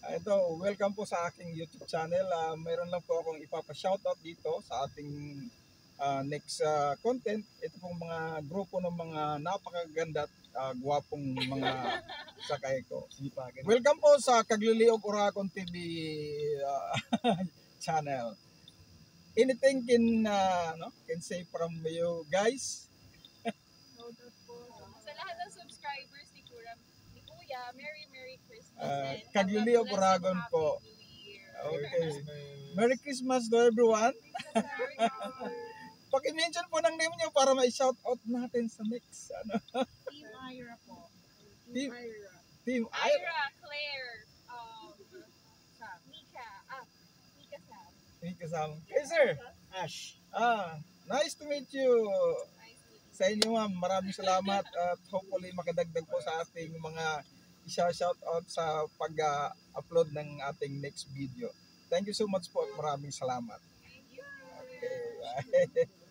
Ito, welcome po sa aking YouTube channel. Mayroon lang po akong ipapa-shoutout dito sa ating next content. Ito pong mga grupo ng mga napakaganda at gwapong mga sakay ko. Welcome po sa Kagliliog Oragon TV channel. Anything can say from you guys? Sa lahat ng subscribers ni Kuya, Merry Christmas. Kagliliog Oragon po. Okay. Merry Christmas to everyone. Paki-mention po ng name niyo para ma-shout out natin sa next Team Ira po. Team Ira, Claire, Mika Sam. Hey sir. Ash. Nice to meet you. Sa inyo ma'am, maraming salamat at hopefully makadagdag po sa ating mga shout out sa pag-upload ng ating next video. Thank you so much po. Maraming salamat. Thank you. Okay, bye.